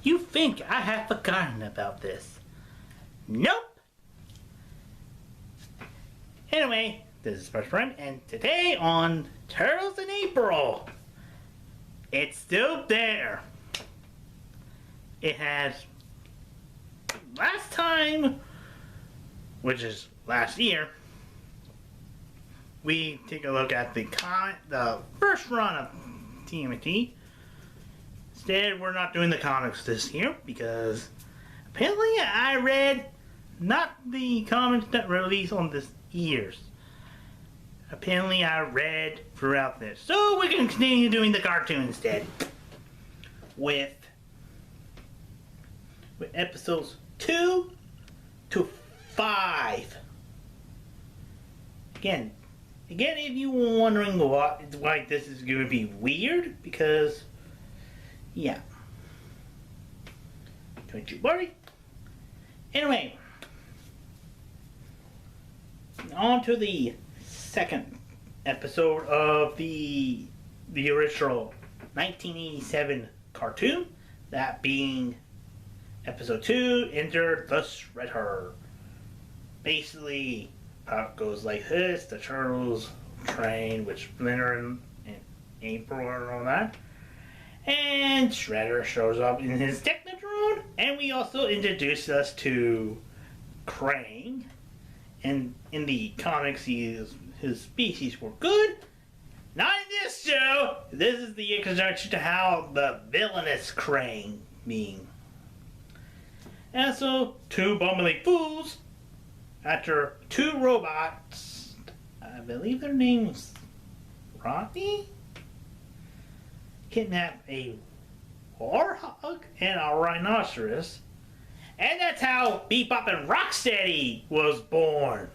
You think I have forgotten about this? Nope! Anyway, this is First Prime, and today on Turtles in April, it's still there. It has last time, which is last year, we take a look at the first run of TMNT. Instead, we're not doing the comics this year because apparently I read not the comics that were released on this year's. Apparently I read throughout this. So we're going to continue doing the cartoon instead. With episodes 2 to 5. Again, if you were wondering why this is going to be weird, because, yeah. Don't you worry. Anyway, on to the second episode of the original 1987 cartoon, that being episode 2, Enter the Shredder. Basically, how it goes like this: the Turtles train with Splinter in April and all that, and Shredder shows up in his Technodrome, and we also introduce us to Krang. And in the comics, his species were good. Not in this show. This is the introduction to how the villainous Krang being. And so, two bumbling fools, after two robots, I believe their names Rodney, kidnap a warthog and a rhinoceros. And that's how Bebop and Rocksteady was born.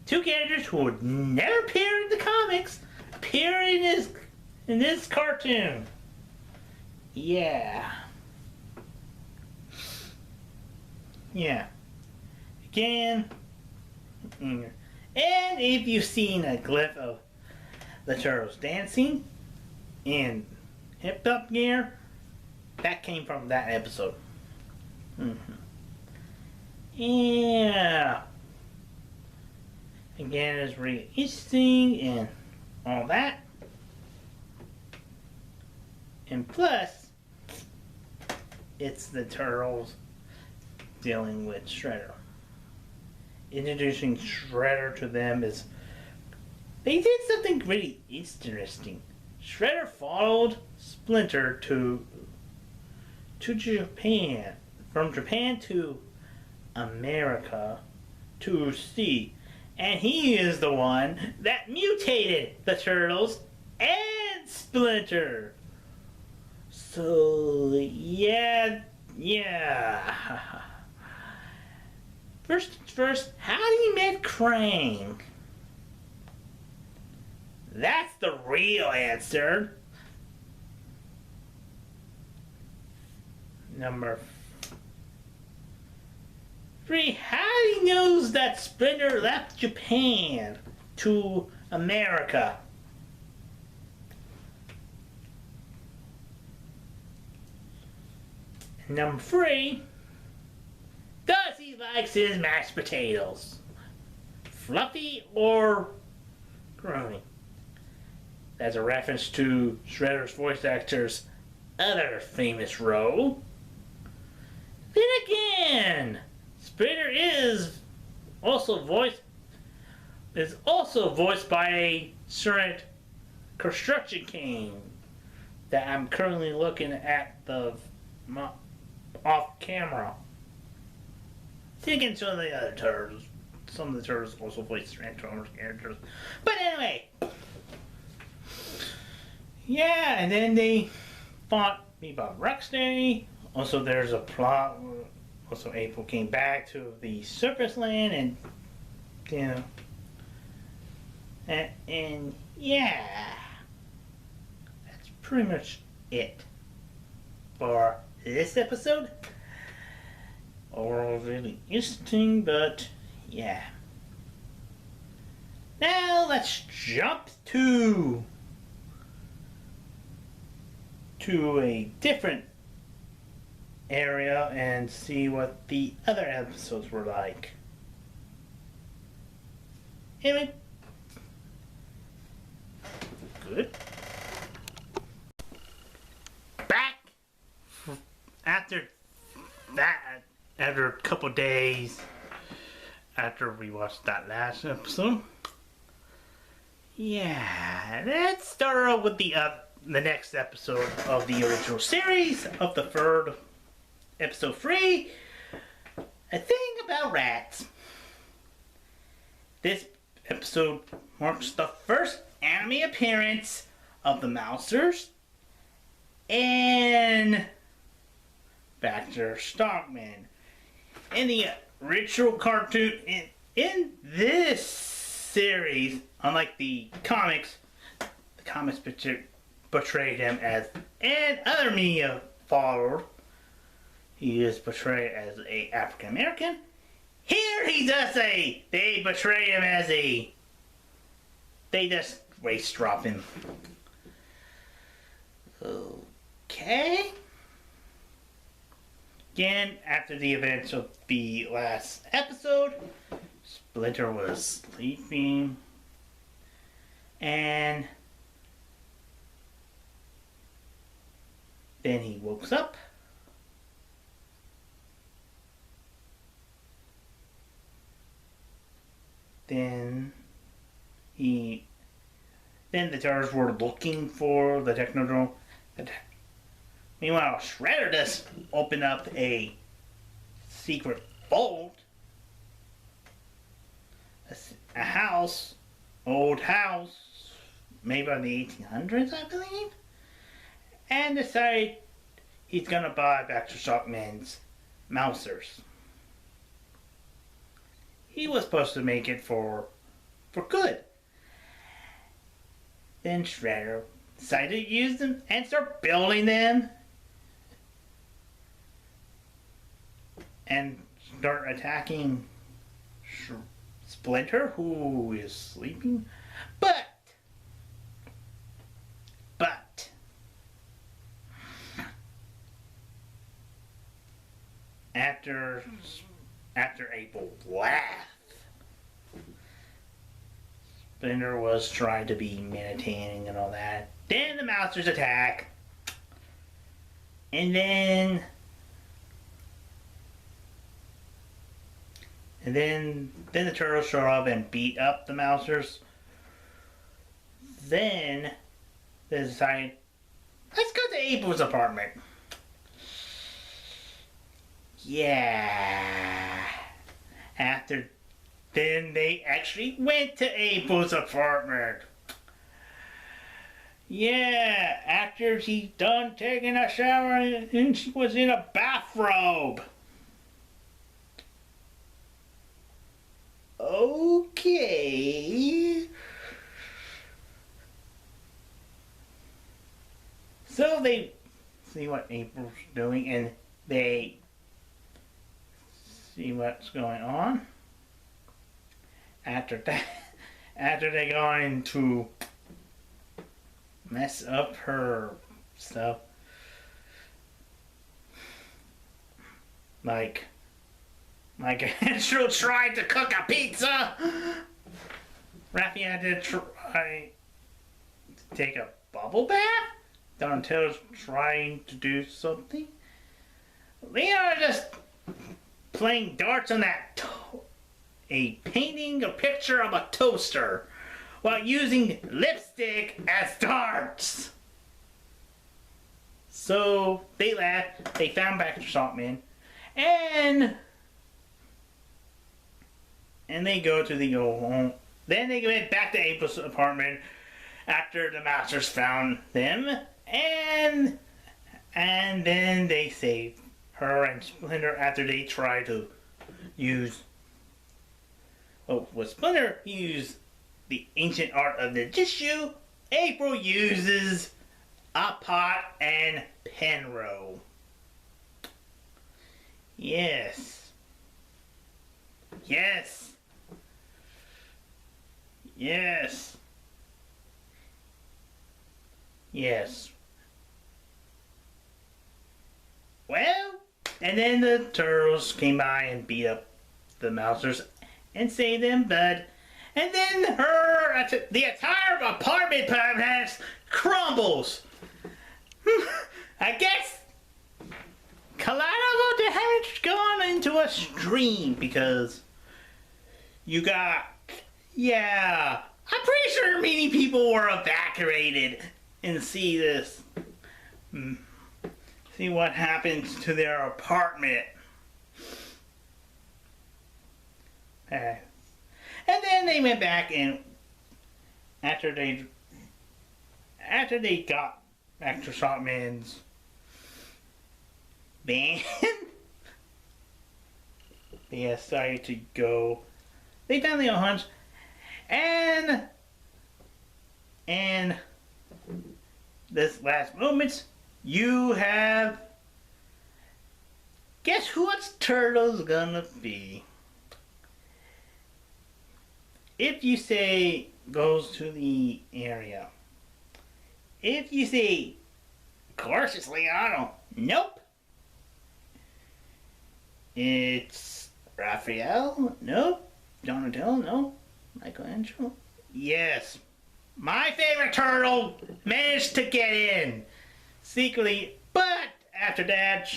Two characters who would never appear in the comics appear in this cartoon. Yeah. Again. And if you've seen a clip of the Turtles dancing in hip hop gear, that came from that episode. Yeah. Again, it's really interesting and all that. And plus, it's the Turtles dealing with Shredder. Introducing Shredder to them is... They did something really interesting. Shredder followed Splinter to Japan. From Japan to America to see. And he is the one that mutated the Turtles and Splinter. So, yeah. First, how did he meet Krang? That's the real answer. Number 3, how he knows that Splinter left Japan to America? And number 3, does he likes his mashed potatoes? Fluffy or growing? That's a reference to Shredder's voice actor's other famous role. Then again, Splinter is also voiced by a certain construction king that I'm currently looking at the off camera. Thinking some of the other Turtles. Some of the Turtles also voiced Transformers characters. But anyway. Yeah, and then they fought Bebop Rocksteady. Also, there's a plot. Also, April came back to the surface land, and you know, and yeah, that's pretty much it for this episode. Overall, really interesting, but yeah. Now let's jump to a different area and see what the other episodes were like. Anyway, good. Back after that, after a couple days after we watched that last episode. Yeah, let's start off with the next episode of the original series of the third episode 3. A thing about rats. This episode marks the first anime appearance of the Mousers and Baxter Stockman. In the original cartoon, in this series, unlike the comics portrayed him as, and other media followed, he is portrayed as a African American. Here they portray him as they just race drop him. Okay. Again, after the events of the last episode, Splinter was sleeping, and then he wakes up. Then the Terrors were looking for the Technodrome. Meanwhile, Shredder just opened up a secret vault. A house, old house, made by the 1800s, I believe. And decided he's gonna buy Baxter Stockman's Mousers. He was supposed to make it for good. Then Shredder decided to use them and start building them. And start attacking Splinter, who is sleeping. But after a blast, Splinter was trying to be meditating and all that. Then the Mousers attack. And then the Turtles show up and beat up the Mousers. Then they decide, let's go to April's apartment. Yeah. Then they actually went to April's apartment. Yeah, after she's done taking a shower and she was in a bathrobe. Okay. So they see what April's doing and they see what's going on. After they go in to mess up her stuff, like Angel tried to cook a pizza. Raphael did try to take a bubble bath. Donatello's trying to do something. Leon just playing darts on that painting a picture of a toaster while using lipstick as darts. So they left. They found Baxter Stockman, and they go to the old home. Then they went back to April's apartment after the Masters found them, and then they saved her and Splinter after they tried to use. Oh, with Splinter used the ancient art of the Jishu. April uses a pot and Penro. Yes. Yes. Yes. Yes. Well, And then the turtles came by and beat up the mousers and saved them, but and then the entire apartment complex crumbles. I guess collateral damage gone into a stream because you got, yeah, I'm pretty sure many people were evacuated and see this. See what happens to their apartment. And then they went back and after they got back to Shotman's band, they decided to go. They found the hunch, and this last moments, you have. Guess who its turtle's gonna be? If you say goes to the area. If you say cautiously, nope. It's Raphael, nope. Donatello, no. Michelangelo, yes. My favorite turtle managed to get in secretly, but after that,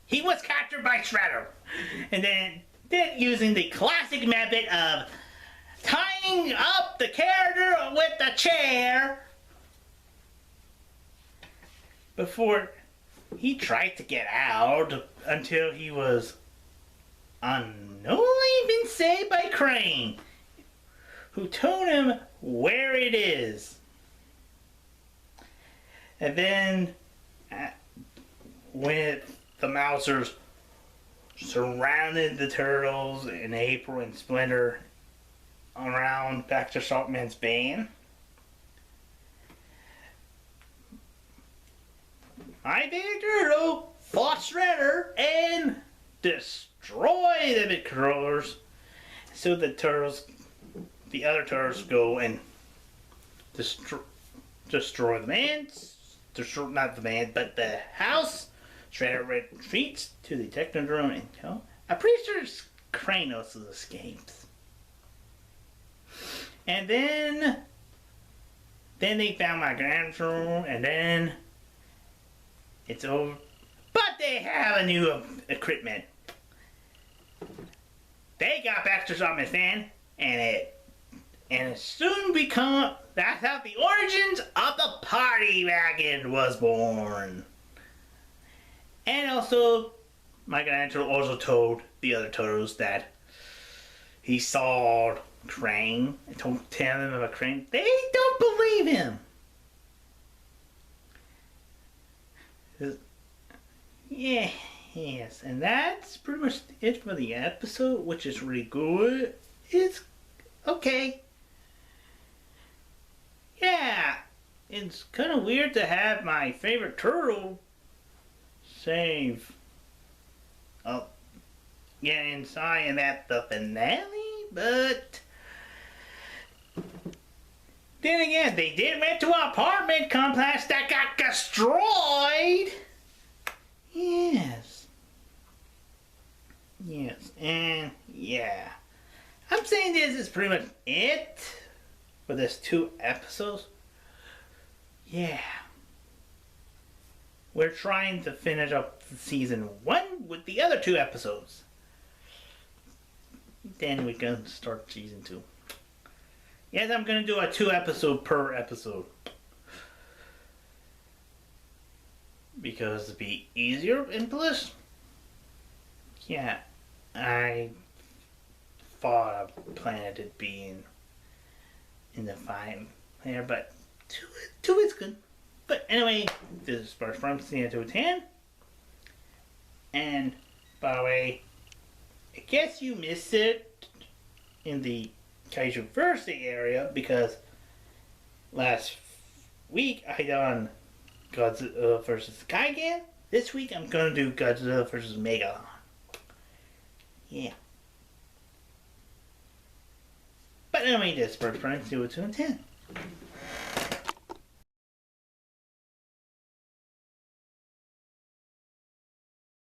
he was captured by Shredder, and then using the classic method of tying up the character with the chair before he tried to get out until he was unknowingly been saved by Crane, who told him where it is. And then, with the Mousers surrounded the Turtles and April and Splinter around back to Saltman's band, my big turtle fought Shredder and destroyed the big controllers. So the other turtles go and destroy the man. Not the man, but the house. Shredder retreats to the Technodrome and I'm pretty sure Kranos escapes. And then they found my grandson, and then it's over. But they have a new equipment. They got back to Shaman Fan, and it soon become. That's how the origins of the party wagon was born. And also, Michelangelo also told the other Turtles that he saw Crane and tell them about Crane. They don't believe him. Yeah, yes, and that's pretty much it for the episode, which is really good. It's okay. Yeah, it's kind of weird to have my favorite turtle save get inside at the finale, but then again, they did went to an apartment complex that got destroyed. Yes, and yeah, I'm saying this is pretty much it for this 2 episodes. Yeah. We're trying to finish up season 1 with the other 2 episodes. Then we can start season 2. Yes, I'm going to do a 2 episode per episode. Because it'd be easier and plus, yeah, I thought I planned it being in the 5 there, but 2 is good. But anyway, this is Sparks from TMNT'87. And by the way, I guess you missed it in the Kaiju Versity area because last week I done Godzilla vs. Gigan. This week I'm gonna do Godzilla vs. Megalon. Yeah. And then we did Spurs Friends 202 and 10.